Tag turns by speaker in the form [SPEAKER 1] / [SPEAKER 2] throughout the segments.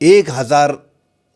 [SPEAKER 1] 1000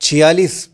[SPEAKER 1] 46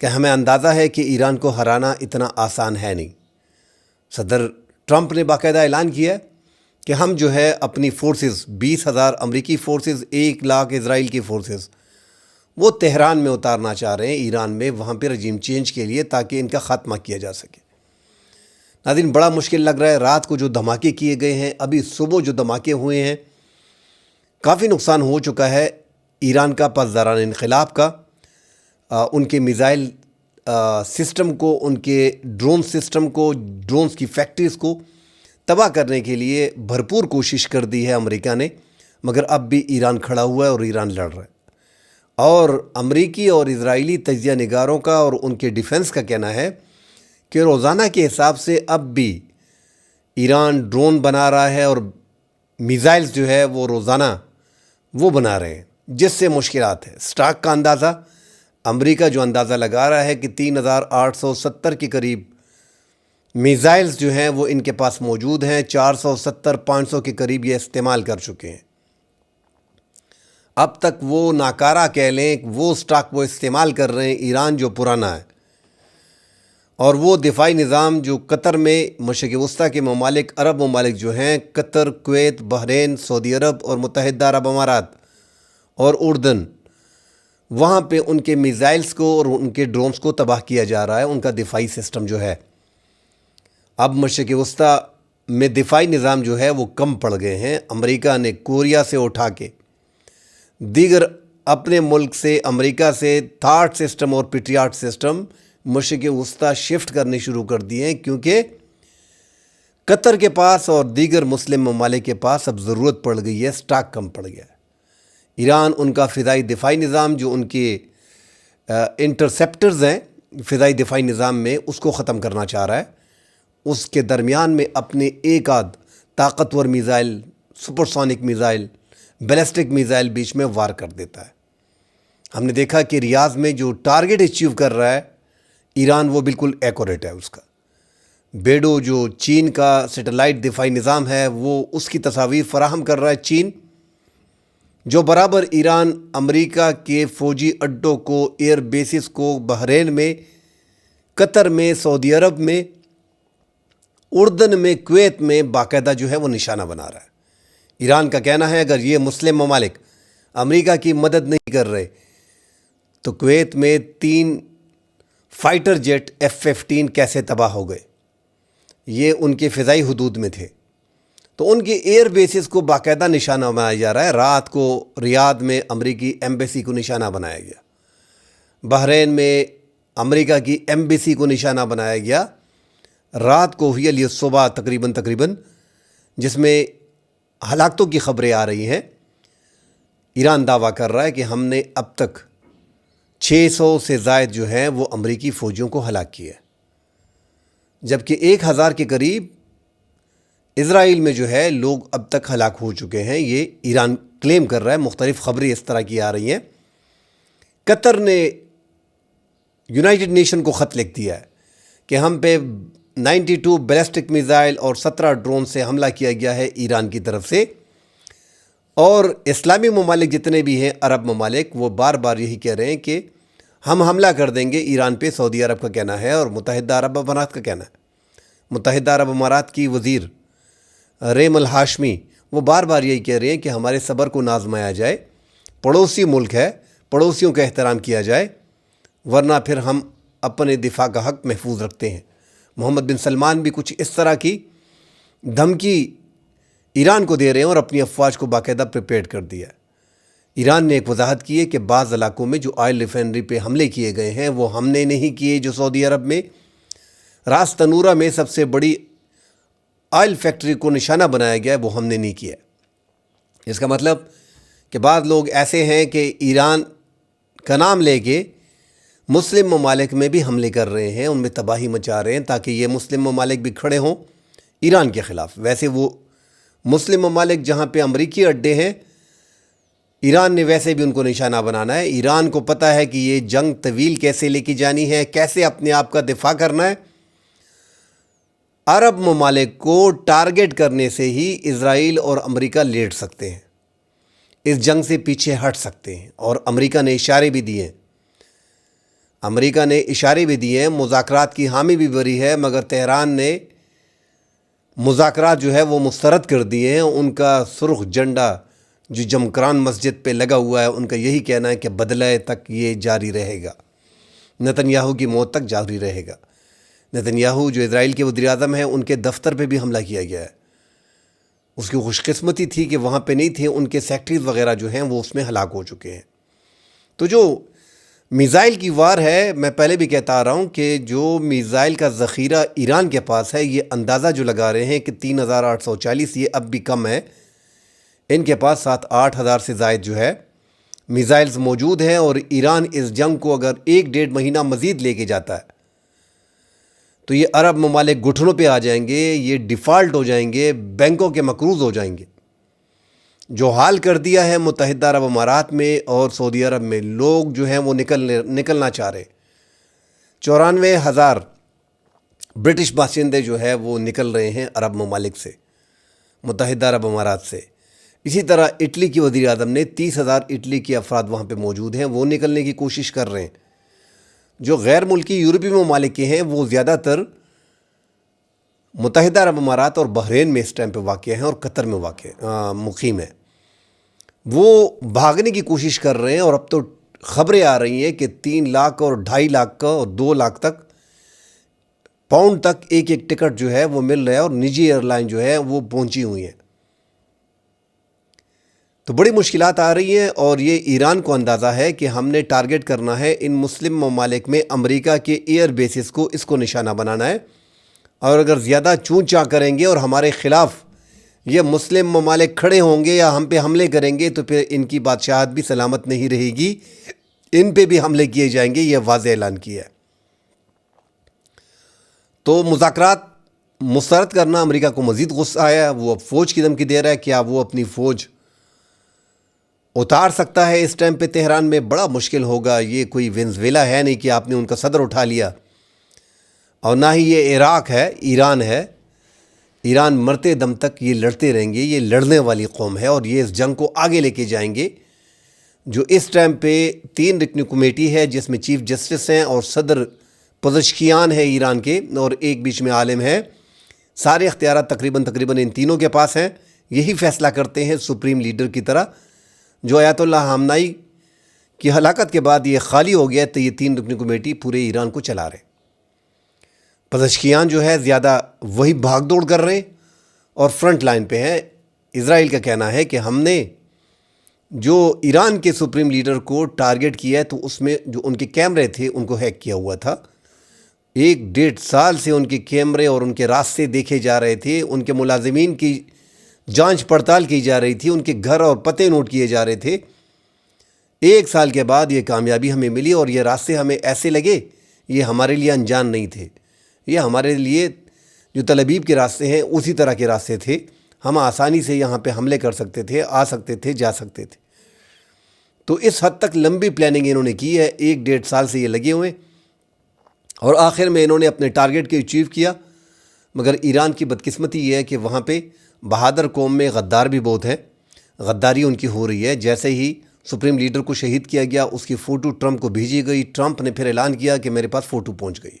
[SPEAKER 1] کہ ہمیں اندازہ ہے کہ ایران کو ہرانا اتنا آسان ہے نہیں۔ صدر ٹرمپ نے باقاعدہ اعلان کیا کہ ہم جو ہے اپنی فورسز 20,000 امریکی فورسز، 1 لاکھ اسرائیل کی فورسز وہ تہران میں اتارنا چاہ رہے ہیں، ایران میں، وہاں پہ رجیم چینج کے لیے، تاکہ ان کا خاتمہ کیا جا سکے۔ ناظرین، بڑا مشکل لگ رہا ہے۔ رات کو جو دھماکے کیے گئے ہیں، ابھی صبح جو دھماکے ہوئے ہیں، کافی نقصان ہو چکا ہے ایران کا پاسداران انقلاب کا، ان کے میزائل سسٹم کو، ان کے ڈرون سسٹم کو، ڈرونز کی فیکٹریز کو تباہ کرنے کے لیے بھرپور کوشش کر دی ہے امریکہ نے، مگر اب بھی ایران کھڑا ہوا ہے اور ایران لڑ رہا ہے۔ اور امریکی اور اسرائیلی تجزیہ نگاروں کا اور ان کے ڈیفنس کا کہنا ہے کہ روزانہ کے حساب سے اب بھی ایران ڈرون بنا رہا ہے اور میزائلز جو ہے وہ روزانہ وہ بنا رہے ہیں، جس سے مشکلات ہے۔ سٹاک کا اندازہ امریکہ جو اندازہ لگا رہا ہے کہ 3,870 کے قریب میزائلز جو ہیں وہ ان کے پاس موجود ہیں، 470-500 کے قریب یہ استعمال کر چکے ہیں۔ اب تک وہ ناکارہ کہہ لیں، وہ سٹاک وہ استعمال کر رہے ہیں ایران جو پرانا ہے، اور وہ دفاعی نظام جو قطر میں، مشرق وسطیٰ کے ممالک، عرب ممالک جو ہیں، قطر، کویت، بحرین، سعودی عرب اور متحدہ عرب امارات اور اردن، وہاں پہ ان کے میزائلز کو اور ان کے ڈرونز کو تباہ کیا جا رہا ہے، ان کا دفاعی سسٹم جو ہے۔ اب مشرق وسطیٰ میں دفاعی نظام جو ہے وہ کم پڑ گئے ہیں۔ امریکہ نے کوریا سے اٹھا کے دیگر اپنے ملک سے، امریکہ سے تھاٹ سسٹم اور پیٹریاٹ سسٹم مشرق وسطیٰ شفٹ کرنے شروع کر دیے ہیں، کیونکہ قطر کے پاس اور دیگر مسلم ممالک کے پاس اب ضرورت پڑ گئی ہے، سٹاک کم پڑ گیا ہے۔ ایران ان کا فضائی دفاعی نظام جو ان کے انٹرسیپٹرز ہیں فضائی دفاعی نظام میں، اس کو ختم کرنا چاہ رہا ہے۔ اس کے درمیان میں اپنے ایک آدھ طاقتور missile, supersonic missile, ballistic missile بیچ میں وار کر دیتا ہے۔ ہم نے دیکھا کہ ریاض میں جو ٹارگٹ اچیو کر رہا ہے ایران، وہ بالکل ایکوریٹ ہے۔ اس کا بیڈو جو چین کا سیٹلائٹ دفاعی نظام ہے، وہ اس کی تصاویر فراہم کر رہا ہے چین، جو برابر ایران امریکہ کے فوجی اڈوں کو، ایئر بیسز کو بحرین میں، قطر میں، سعودی عرب میں، اردن میں، کویت میں باقاعدہ جو ہے وہ نشانہ بنا رہا ہے۔ ایران کا کہنا ہے اگر یہ مسلم ممالک امریکہ کی مدد نہیں کر رہے تو کویت میں 3 فائٹر جیٹ F-15 کیسے تباہ ہو گئے؟ یہ ان کے فضائی حدود میں تھے، تو ان کے ایئر بیسز کو باقاعدہ نشانہ بنایا جا رہا ہے۔ رات کو ریاض میں امریکی ایمبیسی کو نشانہ بنایا گیا، بحرین میں امریکہ کی ایمبیسی کو نشانہ بنایا گیا۔ رات کو ہوئی علی صبح تقریباً جس میں ہلاکتوں کی خبریں آ رہی ہیں۔ ایران دعویٰ کر رہا ہے کہ ہم نے اب تک 600 سے زائد جو ہیں وہ امریکی فوجیوں کو ہلاک کیا ہے، جبکہ 1,000 کے قریب اسرائیل میں جو ہے لوگ اب تک ہلاک ہو چکے ہیں۔ یہ ایران کلیم کر رہا ہے، مختلف خبریں اس طرح کی آ رہی ہیں۔ قطر نے یونائٹڈ نیشن کو خط لکھ دیا ہے کہ ہم پہ 92 بیلسٹک میزائل اور 17 ڈرون سے حملہ کیا گیا ہے ایران کی طرف سے، اور اسلامی ممالک جتنے بھی ہیں، عرب ممالک، وہ بار بار یہی کہہ رہے ہیں کہ ہم حملہ کر دیں گے ایران پہ۔ سعودی عرب کا کہنا ہے اور متحدہ عرب امارات کا کہنا ہے۔ متحدہ عرب امارات کی وزیر ریم الہاشمی وہ بار بار یہی کہہ رہے ہیں کہ ہمارے صبر کو نازمایا جائے، پڑوسی ملک ہے، پڑوسیوں کا احترام کیا جائے، ورنہ پھر ہم اپنے دفاع کا حق محفوظ رکھتے ہیں۔ محمد بن سلمان بھی کچھ اس طرح کی دھمکی ایران کو دے رہے ہیں اور اپنی افواج کو باقاعدہ پریپیئر کر دیا ہے۔ ایران نے ایک وضاحت کی ہے کہ بعض علاقوں میں جو آئل ریفائنری پہ حملے کیے گئے ہیں وہ ہم نے نہیں کیے، جو سعودی عرب میں راس تنورہ میں سب سے بڑی آئل فیکٹری کو نشانہ بنایا گیا ہے، وہ ہم نے نہیں کیا۔ اس کا مطلب کہ بعض لوگ ایسے ہیں کہ ایران کا نام لے کے مسلم ممالک میں بھی حملے کر رہے ہیں، ان میں تباہی مچا رہے ہیں، تاکہ یہ مسلم ممالک بھی کھڑے ہوں ایران کے خلاف۔ ویسے وہ مسلم ممالک جہاں پہ امریکی اڈے ہیں، ایران نے ویسے بھی ان کو نشانہ بنانا ہے۔ ایران کو پتہ ہے کہ یہ جنگ طویل کیسے لے کی جانی ہے، کیسے اپنے آپ کا دفاع کرنا ہے۔ عرب ممالک کو ٹارگٹ کرنے سے ہی اسرائیل اور امریکہ لیٹ سکتے ہیں، اس جنگ سے پیچھے ہٹ سکتے ہیں، اور امریکہ نے اشارے بھی دیے ہیں۔ امریکہ نے اشارے بھی دیے ہیں، مذاکرات کی حامی بھی بھری ہے، مگر تہران نے مذاکرات جو ہے وہ مسترد کر دیے ہیں۔ ان کا سرخ جھنڈا جو جمکران مسجد پہ لگا ہوا ہے، ان کا یہی کہنا ہے کہ بدلے تک یہ جاری رہے گا، نتن یاہو کی موت تک جاری رہے گا۔ نتن یاہو جو اسرائیل کے وزیر اعظم ہیں، ان کے دفتر پہ بھی حملہ کیا گیا ہے۔ اس کی خوش قسمتی تھی کہ وہاں پہ نہیں تھے، ان کے سیکٹریز وغیرہ جو ہیں وہ اس میں ہلاک ہو چکے ہیں۔ تو جو میزائل کی وار ہے، میں پہلے بھی کہتا آ رہا ہوں کہ جو میزائل کا ذخیرہ ایران کے پاس ہے، یہ اندازہ جو لگا رہے ہیں کہ 3840، یہ اب بھی کم ہے۔ ان کے پاس 7-8 ہزار سے زائد جو ہے میزائلز موجود ہیں، اور ایران اس جنگ کو اگر 1-1.5 مہینہ مزید لے کے جاتا ہے تو یہ عرب ممالک گھٹنوں پہ آ جائیں گے، یہ ڈیفالٹ ہو جائیں گے، بینکوں کے مقروض ہو جائیں گے۔ جو حال کر دیا ہے متحدہ عرب امارات میں اور سعودی عرب میں، لوگ جو ہیں وہ نکلنا چاہ رہے۔ 94,000 برٹش باشندے جو ہے وہ نکل رہے ہیں عرب ممالک سے، متحدہ عرب امارات سے۔ اسی طرح اٹلی کی وزیر اعظم نے 30,000 اٹلی کے افراد وہاں پہ موجود ہیں، وہ نکلنے کی کوشش کر رہے ہیں۔ جو غیر ملکی یورپی ممالک کے ہیں، وہ زیادہ تر متحدہ عرب امارات اور بحرین میں اس ٹائم پہ واقع ہیں، اور قطر میں مقیم ہیں۔ وہ بھاگنے کی کوشش کر رہے ہیں، اور اب تو خبریں آ رہی ہیں کہ 3 لاکھ اور 2.5 لاکھ کا اور 2 لاکھ تک پاؤنڈ تک ایک ٹکٹ جو ہے وہ مل رہا ہے، اور نجی ایئر لائن جو ہے وہ پہنچی ہوئی ہیں۔ تو بڑی مشکلات آ رہی ہیں، اور یہ ایران کو اندازہ ہے کہ ہم نے ٹارگٹ کرنا ہے ان مسلم ممالک میں امریکہ کے ایئر بیسز کو، اس کو نشانہ بنانا ہے، اور اگر زیادہ چون چاں کریں گے اور ہمارے خلاف یہ مسلم ممالک کھڑے ہوں گے یا ہم پہ حملے کریں گے تو پھر ان کی بادشاہت بھی سلامت نہیں رہے گی، ان پہ بھی حملے کیے جائیں گے، یہ واضح اعلان کیا ہے۔ تو مذاکرات مسترد کرنا امریکہ کو مزید غصہ آیا، وہ اب فوج کی دھمکی دے رہا ہے۔ کیا وہ اپنی فوج اتار سکتا ہے اس ٹائم پہ تہران میں؟ بڑا مشکل ہوگا۔ یہ کوئی وینزویلا ہے نہیں کہ آپ نے ان کا صدر اٹھا لیا، اور نہ ہی یہ عراق ہے، ایران ہے۔ ایران مرتے دم تک یہ لڑتے رہیں گے، یہ لڑنے والی قوم ہے، اور یہ اس جنگ کو آگے لے کے جائیں گے۔ جو اس ٹائم پہ 3 رکنی کمیٹی ہے، جس میں چیف جسٹس ہیں اور صدر پزشکیان ہے ایران کے، اور ایک بیچ میں عالم ہے، سارے اختیارات تقریباً ان تینوں کے پاس ہیں۔ یہی فیصلہ کرتے ہیں سپریم لیڈر کی طرح۔ جو آیت اللہ خامنائی کی ہلاکت کے بعد یہ خالی ہو گیا، تو یہ 3 رکنی کمیٹی پورے ایران کو چلا رہے۔ پزشکیان جو ہے زیادہ وہی بھاگ دوڑ کر رہے ہیں اور فرنٹ لائن پہ ہیں۔ اسرائیل کا کہنا ہے کہ ہم نے جو ایران کے سپریم لیڈر کو ٹارگٹ کیا ہے، تو اس میں جو ان کے کیمرے تھے ان کو ہیک کیا ہوا تھا۔ 1-1.5 سال سے ان کے کیمرے اور ان کے راستے دیکھے جا رہے تھے، ان کے ملازمین کی جانچ پڑتال کی جا رہی تھی، ان کے گھر اور پتے نوٹ کیے جا رہے تھے۔ 1 سال کے بعد یہ کامیابی ہمیں ملی، اور یہ راستے ہمیں ایسے لگے یہ ہمارے لیے انجان نہیں تھے، یہ ہمارے لیے جو تل ابیب کے راستے ہیں اسی طرح کے راستے تھے۔ ہم آسانی سے یہاں پہ حملے کر سکتے تھے، آ سکتے تھے، جا سکتے تھے۔ تو اس حد تک لمبی پلاننگ انہوں نے کی ہے، 1-1.5 سال سے یہ لگے ہوئے، اور آخر میں انہوں نے اپنے ٹارگٹ کو اچیو کیا۔ مگر ایران کی بدقسمتی یہ ہے کہ وہاں پہ بہادر قوم میں غدار بھی بہت ہیں، غداری ان کی ہو رہی ہے۔ جیسے ہی سپریم لیڈر کو شہید کیا گیا، اس کی فوٹو ٹرمپ کو بھیجی گئی، ٹرمپ نے پھر اعلان کیا کہ میرے پاس فوٹو پہنچ گئی۔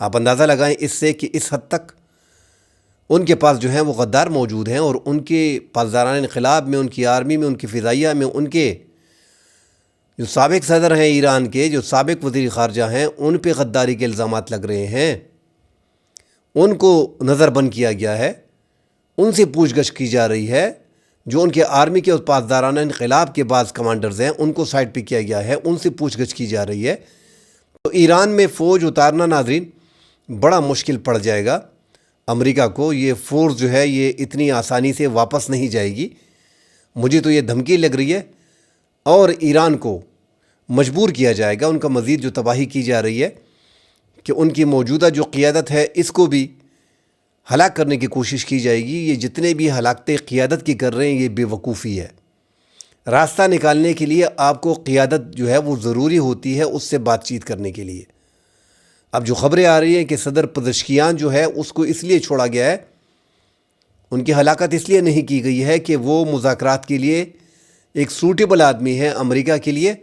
[SPEAKER 1] آپ اندازہ لگائیں اس سے کہ اس حد تک ان کے پاس جو ہیں وہ غدار موجود ہیں، اور ان کے پاسداران انقلاب میں، ان کی آرمی میں، ان کی فضائیہ میں، ان کے جو سابق صدر ہیں ایران کے، جو سابق وزیر خارجہ ہیں، ان پہ غداری کے الزامات لگ رہے ہیں۔ ان کو نظر بند کیا گیا ہے، ان سے پوچھ گچھ کی جا رہی ہے۔ جو ان کے آرمی کے اور پاسداران انقلاب کے بعض کمانڈرز ہیں، ان کو سائڈ پہ کیا گیا ہے، ان سے پوچھ گچھ کی جا رہی ہے۔ تو ایران میں فوج اتارنا ناظرین بڑا مشکل پڑ جائے گا امریکہ کو۔ یہ فورس جو ہے یہ اتنی آسانی سے واپس نہیں جائے گی، مجھے تو یہ دھمکی لگ رہی ہے، اور ایران کو مجبور کیا جائے گا۔ ان کا مزید جو تباہی کی جا رہی ہے کہ ان کی موجودہ جو قیادت ہے اس کو بھی ہلاک کرنے کی کوشش کی جائے گی۔ یہ جتنے بھی ہلاکتیں قیادت کی کر رہے ہیں، یہ بے وقوفی ہے۔ راستہ نکالنے کے لیے آپ کو قیادت جو ہے وہ ضروری ہوتی ہے، اس سے بات چیت کرنے کے لیے۔ اب جو خبریں آ رہی ہیں کہ صدر پزشکیان جو ہے اس کو اس لیے چھوڑا گیا ہے، ان کی ہلاکت اس لیے نہیں کی گئی ہے کہ وہ مذاکرات کے لیے ایک سوٹیبل آدمی ہے امریکہ کے لیے،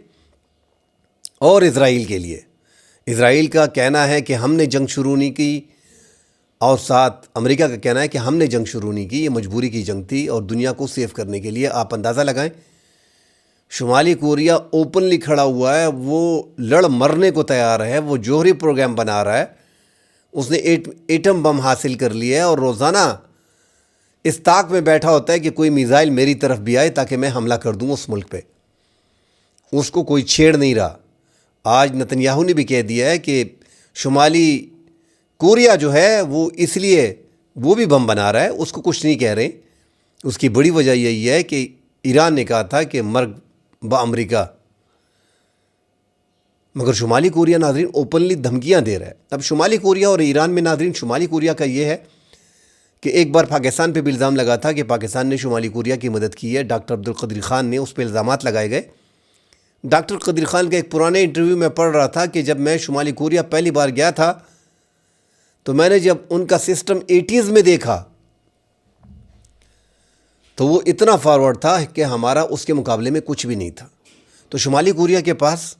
[SPEAKER 1] اور اسرائیل کے لیے. اسرائیل کا کہنا ہے کہ ہم نے جنگ شروع نہیں کی، اور ساتھ امریکہ کا کہنا ہے کہ ہم نے جنگ شروع نہیں کی، یہ مجبوری کی جنگ تھی اور دنیا کو سیو کرنے کے لیے. آپ اندازہ لگائیں، شمالی کوریا اوپنلی کھڑا ہوا ہے، وہ لڑ مرنے کو تیار ہے، وہ جوہری پروگرام بنا رہا ہے، اس نے ایٹم بم حاصل کر لیا ہے اور روزانہ اس طاق میں بیٹھا ہوتا ہے کہ کوئی میزائل میری طرف بھی آئے تاکہ میں حملہ کر دوں اس ملک پہ. اس کو کوئی چھیڑ نہیں رہا. آج نتنیاہو نے بھی کہہ دیا ہے کہ شمالی کوریا جو ہے وہ اس لیے وہ بھی بم بنا رہا ہے، اس کو کچھ نہیں کہہ رہے. اس کی بڑی وجہ یہی ہے کہ ایران نے کہا تھا کہ مرگ با امریکہ، مگر شمالی کوریا ناظرین اوپنلی دھمکیاں دے رہا ہے. اب شمالی کوریا اور ایران میں ناظرین، شمالی کوریا کا یہ ہے کہ ایک بار پاکستان پہ بھی الزام لگا تھا کہ پاکستان نے شمالی کوریا کی مدد کی ہے. ڈاکٹر عبدالقدیر خان نے اس پہ الزامات لگائے گئے. ڈاکٹر قدیر خان کا ایک پرانے انٹرویو میں پڑھ رہا تھا کہ جب میں شمالی کوریا پہلی بار گیا تھا تو میں نے جب ان کا سسٹم 80s میں دیکھا تو وہ اتنا فارورڈ تھا کہ ہمارا اس کے مقابلے میں کچھ بھی نہیں تھا. تو شمالی کوریا کے پاس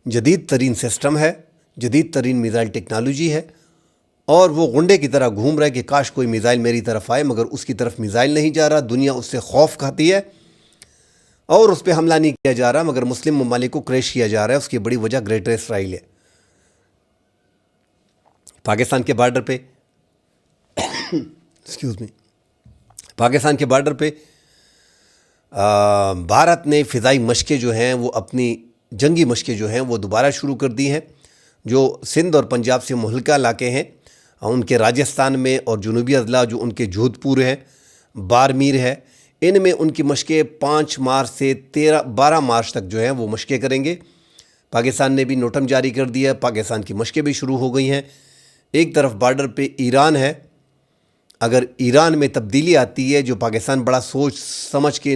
[SPEAKER 1] جدید ترین سسٹم ہے، جدید ترین میزائل ٹیکنالوجی ہے، اور وہ غنڈے کی طرح گھوم رہا ہے کہ کاش کوئی میزائل میری طرف آئے، مگر اس کی طرف میزائل نہیں جا رہا. دنیا اس سے خوف کھاتی ہے اور اس پہ حملہ نہیں کیا جا رہا، مگر مسلم ممالک کو کریش کیا جا رہا ہے. اس کی بڑی وجہ گریٹر اسرائیل ہے. پاکستان کے بارڈر پہ پاکستان کے بارڈر پہ بھارت نے فضائی مشقیں جو ہیں وہ اپنی جنگی مشقیں جو ہیں وہ دوبارہ شروع کر دی ہیں. جو سندھ اور پنجاب سے متعلقہ علاقے ہیں ان کے راجستھان میں، اور جنوبی اضلاع جو ان کے جودھ پور ہے، بارمیر ہے، ان میں ان کی مشقیں 5 مارچ سے 12 مارچ تک جو ہیں وہ مشقیں کریں گے. پاکستان نے بھی نوٹم جاری کر دیا ہے، پاکستان کی مشقیں بھی شروع ہو گئی ہیں. ایک طرف بارڈر پہ ایران ہے. اگر ایران میں تبدیلی آتی ہے، جو پاکستان بڑا سوچ سمجھ کے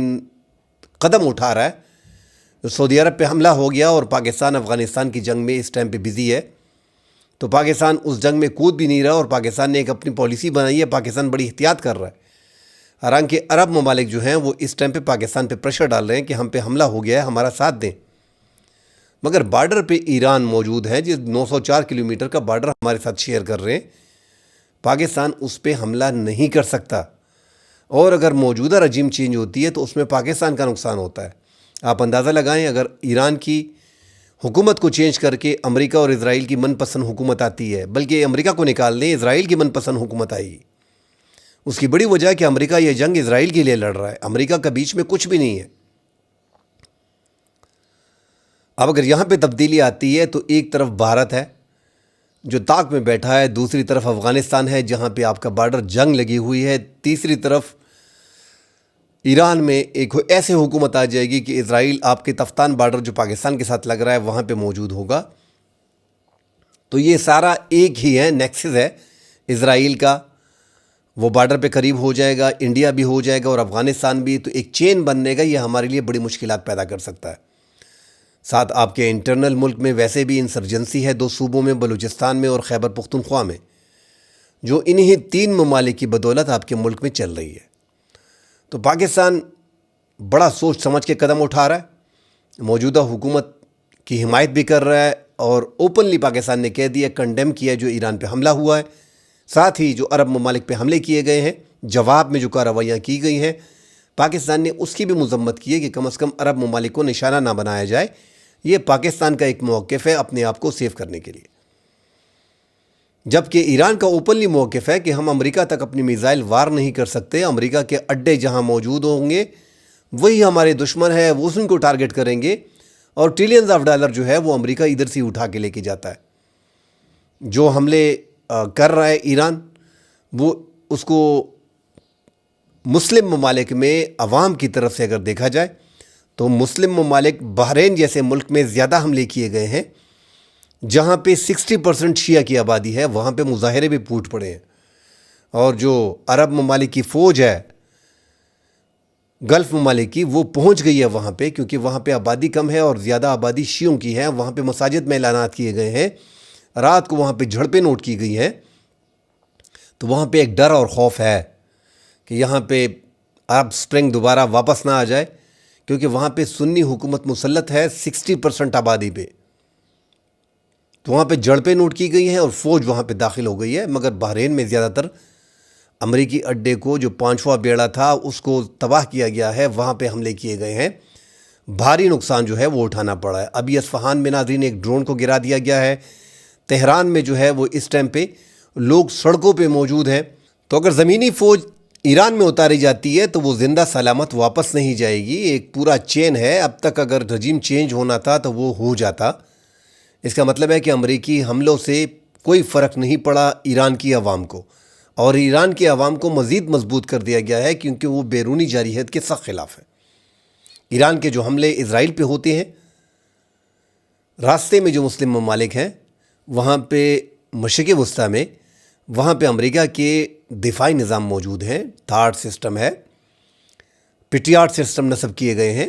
[SPEAKER 1] قدم اٹھا رہا ہے، سعودی عرب پہ حملہ ہو گیا اور پاکستان افغانستان کی جنگ میں اس ٹائم پہ بزی ہے، تو پاکستان اس جنگ میں کود بھی نہیں رہا، اور پاکستان نے ایک اپنی پالیسی بنائی ہے. پاکستان بڑی احتیاط کر رہا ہے. حالانکہ عرب ممالک جو ہیں وہ اس ٹائم پہ پاکستان پہ پریشر ڈال رہے ہیں کہ ہم پہ حملہ ہو گیا ہے، ہمارا ساتھ دیں. مگر بارڈر پہ ایران موجود ہے، جس 904 کلومیٹر کا بارڈر ہمارے ساتھ شیئر کر رہے ہیں. پاکستان اس پہ حملہ نہیں کر سکتا، اور اگر موجودہ رجیم چینج ہوتی ہے تو اس میں پاکستان کا نقصان ہوتا ہے. آپ اندازہ لگائیں، اگر ایران کی حکومت کو چینج کر کے امریکہ اور اسرائیل کی من پسند حکومت آتی ہے، بلکہ امریکہ کو نکال دیں، اسرائیل کی من پسند حکومت آئے گی. اس کی بڑی وجہ ہے کہ امریکہ یہ جنگ اسرائیل کے لیے لڑ رہا ہے، امریکہ کا بیچ میں کچھ بھی نہیں ہے. اب اگر یہاں پہ تبدیلی آتی ہے تو ایک طرف بھارت ہے جو طاق میں بیٹھا ہے، دوسری طرف افغانستان ہے جہاں پہ آپ کا بارڈر جنگ لگی ہوئی ہے، تیسری طرف ایران میں ایک ایسے حکومت آ جائے گی کہ اسرائیل آپ کے تفتان بارڈر جو پاکستان کے ساتھ لگ رہا ہے وہاں پہ موجود ہوگا. تو یہ سارا ایک ہی ہے، نیکسس ہے اسرائیل کا. وہ بارڈر پہ قریب ہو جائے گا، انڈیا بھی ہو جائے گا اور افغانستان بھی، تو ایک چین بننے گا. یہ ہمارے لیے بڑی مشکلات پیدا کر سکتا ہے. ساتھ آپ کے انٹرنل ملک میں ویسے بھی انسرجنسی ہے 2 صوبوں میں، بلوچستان میں اور خیبر پختونخوا میں، جو انہی 3 ممالک کی بدولت آپ کے ملک میں چل رہی ہے. تو پاکستان بڑا سوچ سمجھ کے قدم اٹھا رہا ہے، موجودہ حکومت کی حمایت بھی کر رہا ہے، اور اوپنلی پاکستان نے کہہ دیا، کنڈیم کیا جو ایران پہ حملہ ہوا ہے. ساتھ ہی جو عرب ممالک پہ حملے کیے گئے ہیں، جواب میں جو کارروائیاں کی گئی ہیں، پاکستان نے اس کی بھی مذمت کی ہے کہ کم از کم عرب ممالک کو نشانہ نہ بنایا جائے. یہ پاکستان کا ایک موقف ہے اپنے آپ کو سیو کرنے کے لیے. جبکہ ایران کا اوپنلی موقف ہے کہ ہم امریکہ تک اپنی میزائل وار نہیں کر سکتے. امریکہ کے اڈے جہاں موجود ہوں گے وہی ہمارے دشمن ہے، وہ ان کو ٹارگٹ کریں گے، اور ٹریلینز آف ڈالر جو ہے وہ امریکہ ادھر سے اٹھا کے لے کے جاتا ہے. جو حملے کر رہا ہے ایران، وہ اس کو مسلم ممالک میں عوام کی طرف سے اگر دیکھا جائے تو مسلم ممالک بحرین جیسے ملک میں زیادہ حملے کیے گئے ہیں، جہاں پہ 60% شیعہ کی آبادی ہے، وہاں پہ مظاہرے بھی پھوٹ پڑے ہیں. اور جو عرب ممالک کی فوج ہے، گلف ممالک کی، وہ پہنچ گئی ہے وہاں پہ، کیونکہ وہاں پہ آبادی کم ہے اور زیادہ آبادی شیعوں کی ہے. وہاں پہ مساجد میں اعلانات کیے گئے ہیں، رات کو وہاں پہ جھڑپیں نوٹ کی گئی ہیں. تو وہاں پہ ایک ڈر اور خوف ہے کہ یہاں پہ عرب سپرنگ دوبارہ واپس نہ آ جائے، کیونکہ وہاں پہ سنی حکومت مسلط ہے 60% آبادی پہ. تو وہاں پہ جڑپیں نوٹ کی گئی ہیں اور فوج وہاں پہ داخل ہو گئی ہے، مگر بحرین میں زیادہ تر امریکی اڈے کو جو 5واں بیڑا تھا اس کو تباہ کیا گیا ہے، وہاں پہ حملے کیے گئے ہیں، بھاری نقصان جو ہے وہ اٹھانا پڑا ہے۔ ابھی اصفہان میں ناظرین ایک ڈرون کو گرا دیا گیا ہے، تہران میں جو ہے وہ اس ٹائم پہ لوگ سڑکوں پہ موجود ہیں۔ تو اگر زمینی فوج ایران میں اتاری جاتی ہے تو وہ زندہ سلامت واپس نہیں جائے گی، ایک پورا چین ہے۔ اب تک اگر رجیم چینج ہونا تھا تو وہ ہو جاتا۔ اس کا مطلب ہے کہ امریکی حملوں سے کوئی فرق نہیں پڑا ایران کی عوام کو، اور ایران کے عوام کو مزید مضبوط کر دیا گیا ہے کیونکہ وہ بیرونی جارحیت کے سخت خلاف ہے۔ ایران کے جو حملے اسرائیل پہ ہوتے ہیں، راستے میں جو مسلم ممالک ہیں وہاں پہ مشرق وسطیٰ میں، وہاں پہ امریکہ کے دفاعی نظام موجود ہیں، تھاڈ سسٹم ہے، پیٹریاٹ سسٹم نصب کیے گئے ہیں،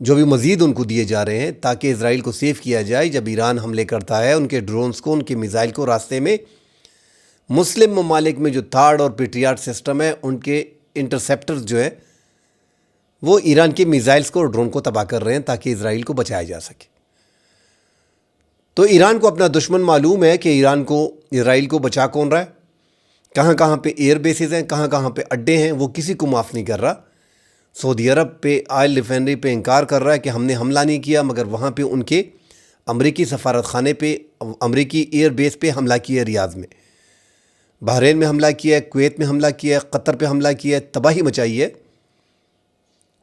[SPEAKER 1] جو بھی مزید ان کو دیے جا رہے ہیں تاکہ اسرائیل کو سیف کیا جائے جب ایران حملے کرتا ہے، ان کے ڈرونز کو، ان کے میزائل کو راستے میں۔ مسلم ممالک میں جو تھاڈ اور پیٹریاٹ سسٹم ہے، ان کے انٹرسیپٹرز جو ہے وہ ایران کے میزائلز کو اور ڈرون کو تباہ کر رہے ہیں تاکہ اسرائیل کو بچایا جا سکے۔ تو ایران کو اپنا دشمن معلوم ہے کہ ایران کو اسرائیل کو بچا کون رہا ہے، کہاں کہاں پہ ایئر بیسز ہیں، کہاں کہاں پہ اڈے ہیں، وہ کسی کو معاف نہیں کر رہا۔ سعودی عرب پہ آئل ریفائنری پہ انکار کر رہا ہے کہ ہم نے حملہ نہیں کیا، مگر وہاں پہ ان کے امریکی سفارت خانے پہ، امریکی ایئر بیس پہ حملہ کیا ہے، ریاض میں، بحرین میں حملہ کیا ہے، کویت میں حملہ کیا ہے، قطر پہ حملہ کیا ہے، تباہی مچائی ہے۔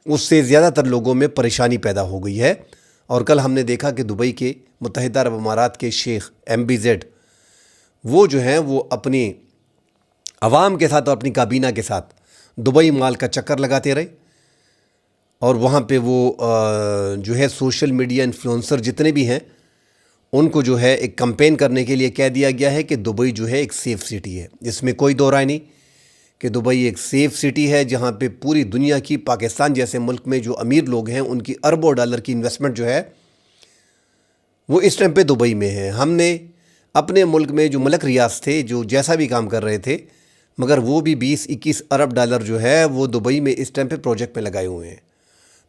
[SPEAKER 1] اس سے زیادہ تر لوگوں میں پریشانی پیدا ہو گئی ہے۔ اور کل ہم نے دیکھا کہ دبئی کے متحدہ عرب امارات کے شیخ MBZ وہ جو ہیں وہ اپنی عوام کے ساتھ اور اپنی کابینہ کے ساتھ دبئی مال کا چکر لگاتے رہے، اور وہاں پہ وہ جو ہے سوشل میڈیا انفلوئنسر جتنے بھی ہیں ان کو جو ہے ایک کمپین کرنے کے لیے کہہ دیا گیا ہے کہ دبئی جو ہے ایک سیف سٹی ہے۔ اس میں کوئی دو رائے نہیں کہ دبئی ایک سیف سٹی ہے جہاں پہ پوری دنیا کی، پاکستان جیسے ملک میں جو امیر لوگ ہیں ان کی اربوں ڈالر کی انویسٹمنٹ جو ہے وہ اس ٹائم پہ دبئی میں ہے۔ ہم نے اپنے ملک میں جو ملک ریاض تھے جو جیسا بھی کام کر رہے تھے، مگر وہ بھی 20-21 ارب ڈالر جو ہے وہ دبئی میں اس ٹائم پہ پروجیکٹ میں لگائے ہوئے ہیں۔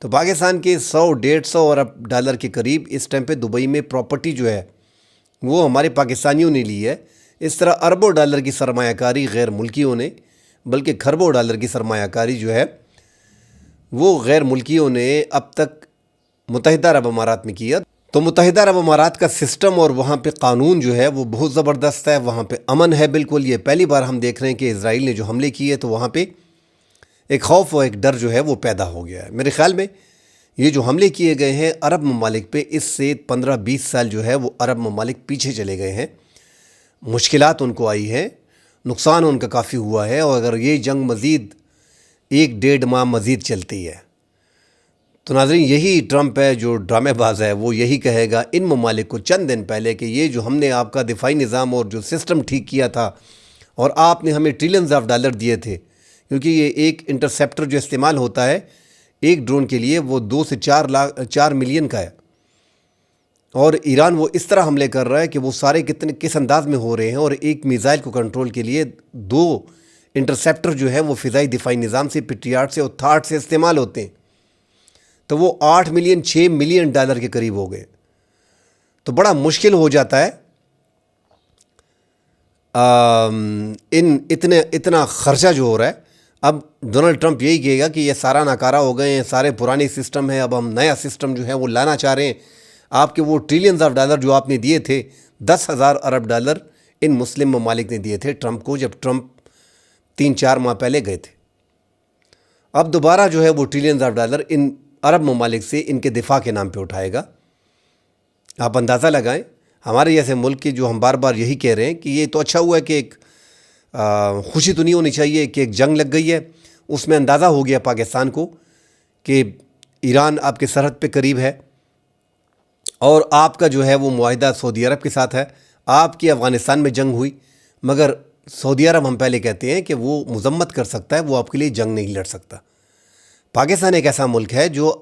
[SPEAKER 1] تو پاکستان کے 100-150 ارب ڈالر کے قریب اس ٹائم پہ دبئی میں پراپرٹی جو ہے وہ ہمارے پاکستانیوں نے لی ہے۔ اس طرح اربوں ڈالر کی سرمایہ کاری غیر ملکیوں نے، بلکہ کھربوں ڈالر کی سرمایہ کاری جو ہے وہ غیر ملکیوں نے اب تک متحدہ عرب امارات میں کیا۔ تو متحدہ عرب امارات کا سسٹم اور وہاں پہ قانون جو ہے وہ بہت زبردست ہے، وہاں پہ امن ہے بالکل۔ یہ پہلی بار ہم دیکھ رہے ہیں کہ اسرائیل نے جو حملے کیے تو وہاں پہ ایک خوف اور ایک ڈر جو ہے وہ پیدا ہو گیا ہے۔ میرے خیال میں یہ جو حملے کیے گئے ہیں عرب ممالک پہ، اس سے 15-20 سال جو ہے وہ عرب ممالک پیچھے چلے گئے ہیں، مشکلات ان کو آئی ہیں، نقصان ان کا کافی ہوا ہے۔ اور اگر یہ جنگ مزید 1-1.5 ماہ مزید چلتی ہے تو ناظرین یہی ٹرمپ ہے جو ڈرامے باز ہے، وہ یہی کہے گا ان ممالک کو چند دن پہلے کہ یہ جو ہم نے آپ کا دفاعی نظام اور جو سسٹم ٹھیک کیا تھا اور آپ نے ہمیں ٹریلینز آف ڈالر دیے تھے، کیونکہ یہ ایک انٹرسیپٹر جو استعمال ہوتا ہے ایک ڈرون کے لیے وہ 2 سے 4 ملین کا ہے، اور ایران وہ اس طرح حملے کر رہا ہے کہ وہ سارے کس انداز میں ہو رہے ہیں، اور ایک میزائل کو کنٹرول کے لیے 2 انٹرسیپٹر جو ہے وہ فضائی دفاعی نظام سے، پیٹریاٹ سے اور تھاڈ سے استعمال ہوتے ہیں، تو وہ 8 ملین 6 ملین ڈالر کے قریب ہو گئے۔ تو بڑا مشکل ہو جاتا ہے اتنا خرچہ جو ہو رہا ہے۔ اب ڈونلڈ ٹرمپ یہی کہے گا کہ یہ سارا ناکارہ ہو گئے ہیں، سارے پرانے سسٹم ہیں، اب ہم نیا سسٹم جو ہے وہ لانا چاہ رہے ہیں۔ آپ کے وہ ٹریلینز آف ڈالر جو آپ نے دیے تھے، 10,000 ارب ڈالر ان مسلم ممالک نے دیے تھے ٹرمپ کو جب ٹرمپ 3-4 ماہ پہلے گئے تھے۔ اب دوبارہ جو ہے وہ ٹریلینز آف ڈالر ان عرب ممالک سے ان کے دفاع کے نام پہ اٹھائے گا۔ آپ اندازہ لگائیں، ہمارے جیسے ملک کے جو ہم بار بار یہی کہہ رہے ہیں کہ یہ تو اچھا ہوا ہے کہ ایک خوشی تو نہیں ہونی چاہیے کہ ایک جنگ لگ گئی ہے، اس میں اندازہ ہو گیا پاکستان کو کہ ایران آپ کے سرحد پہ قریب ہے، اور آپ کا جو ہے وہ معاہدہ سعودی عرب کے ساتھ ہے، آپ کی افغانستان میں جنگ ہوئی، مگر سعودی عرب ہم پہلے کہتے ہیں کہ وہ مذمت کر سکتا ہے، وہ آپ کے لیے جنگ نہیں لڑ سکتا۔ پاکستان ایک ایسا ملک ہے جو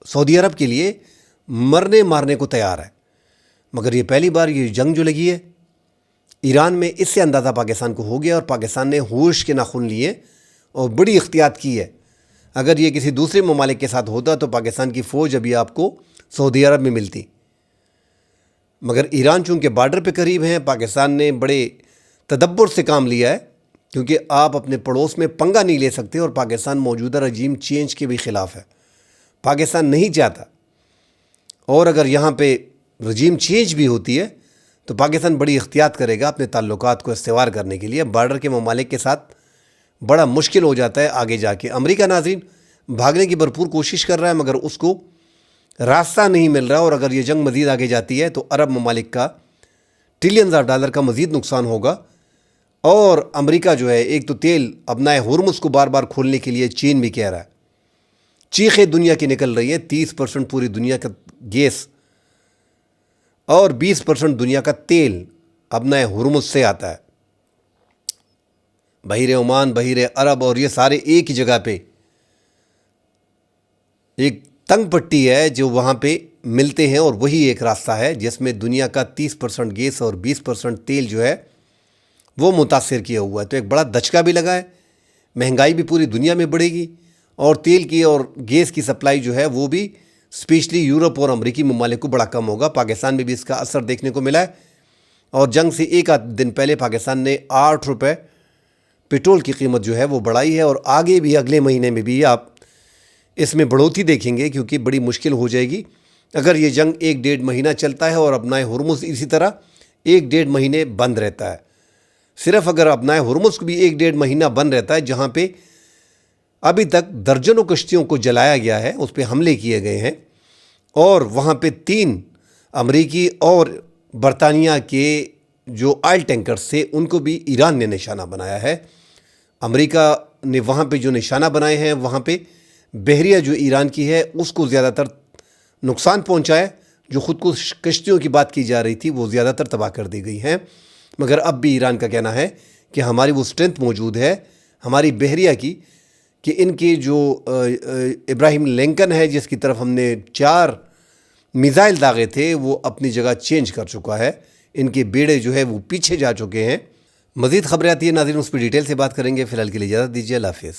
[SPEAKER 1] سعودی عرب کے لیے مرنے مارنے کو تیار ہے، مگر یہ پہلی بار یہ جنگ جو لگی ہے ایران میں، اس سے اندازہ پاکستان کو ہو گیا، اور پاکستان نے ہوش کے ناخن لیے اور بڑی احتیاط کی ہے۔ اگر یہ کسی دوسرے ممالک کے ساتھ ہوتا تو پاکستان کی فوج ابھی آپ کو سعودی عرب میں ملتی۔ مگر ایران چونکہ بارڈر پہ قریب ہیں، پاکستان نے بڑے تدبر سے کام لیا ہے، کیونکہ آپ اپنے پڑوس میں پنگا نہیں لے سکتے، اور پاکستان موجودہ رجیم چینج کے بھی خلاف ہے، پاکستان نہیں چاہتا۔ اور اگر یہاں پہ رجیم چینج بھی ہوتی ہے تو پاکستان بڑی احتیاط کرے گا اپنے تعلقات کو استوار کرنے کے لیے۔ بارڈر کے ممالک کے ساتھ بڑا مشکل ہو جاتا ہے آگے جا کے۔ امریکہ ناظرین بھاگنے کی بھرپور کوشش کر رہا ہے، مگر اس کو راستہ نہیں مل رہا، اور اگر یہ جنگ مزید آگے جاتی ہے تو عرب ممالک کا ٹریلینز آف ڈالر کا مزید نقصان ہوگا۔ اور امریکہ جو ہے، ایک تو تیل ابنائے ہرمز کو بار بار کھولنے کے لیے چین بھی کہہ رہا ہے، چیخیں دنیا کی نکل رہی ہیں، 30% پوری دنیا کا گیس اور 20% دنیا کا تیل ابنائے ہرمز سے آتا ہے۔ بحیرہ عمان، بحیرہ عرب، اور یہ سارے ایک ہی جگہ پہ ایک تنگ پٹی ہے جو وہاں پہ ملتے ہیں، اور وہی ایک راستہ ہے جس میں دنیا کا 30% گیس اور 20% تیل جو ہے وہ متاثر کیا ہوا ہے۔ تو ایک بڑا دھچکا بھی لگا ہے، مہنگائی بھی پوری دنیا میں بڑھے گی، اور تیل کی اور گیس کی سپلائی جو ہے وہ بھی اسپیشلی یورپ اور امریکی ممالک کو بڑا کم ہوگا۔ پاکستان میں بھی اس کا اثر دیکھنے کو ملا ہے، اور جنگ سے ایک آدھ دن پہلے پاکستان نے 8 روپے پیٹرول کی قیمت جو ہے وہ بڑھائی ہے، اور آگے بھی اگلے مہینے میں بھی آپ اس میں بڑھوتری دیکھیں گے، کیونکہ بڑی مشکل ہو جائے گی اگر یہ جنگ 1-1.5 مہینہ چلتا ہے، اور ابنائے ہرمز اسی طرح 1-1.5 مہینے بند رہتا ہے۔ صرف اگر ابنائے ہرمز کو بھی 1-1.5 مہینہ بند رہتا ہے، جہاں پہ ابھی تک درجنوں کشتیوں کو جلایا گیا ہے، اس پہ حملے کیے گئے ہیں، اور وہاں پہ 3 امریکی اور برطانیہ کے جو آئل ٹینکرز تھے ان کو بھی ایران نے نشانہ بنایا ہے۔ امریکہ نے وہاں پہ جو نشانہ بنائے ہیں، وہاں پہ بحریہ جو ایران کی ہے اس کو زیادہ تر نقصان پہنچایا، جو خود کو کشتیوں کی بات کی جا رہی تھی وہ زیادہ تر تباہ کر دی گئی ہیں۔ مگر اب بھی ایران کا کہنا ہے کہ ہماری وہ اسٹرینتھ موجود ہے ہماری بحریہ کی، کہ ان کے جو ابراہیم لنکن ہے جس کی طرف ہم نے 4 میزائل داغے تھے، وہ اپنی جگہ چینج کر چکا ہے، ان کے بیڑے جو ہے وہ پیچھے جا چکے ہیں۔ مزید خبریں آتی ہیں ناظرین، اس پہ ڈیٹیل سے بات کریں گے۔ فی الحال کے لیے اجازت دیجیے، اللہ حافظ۔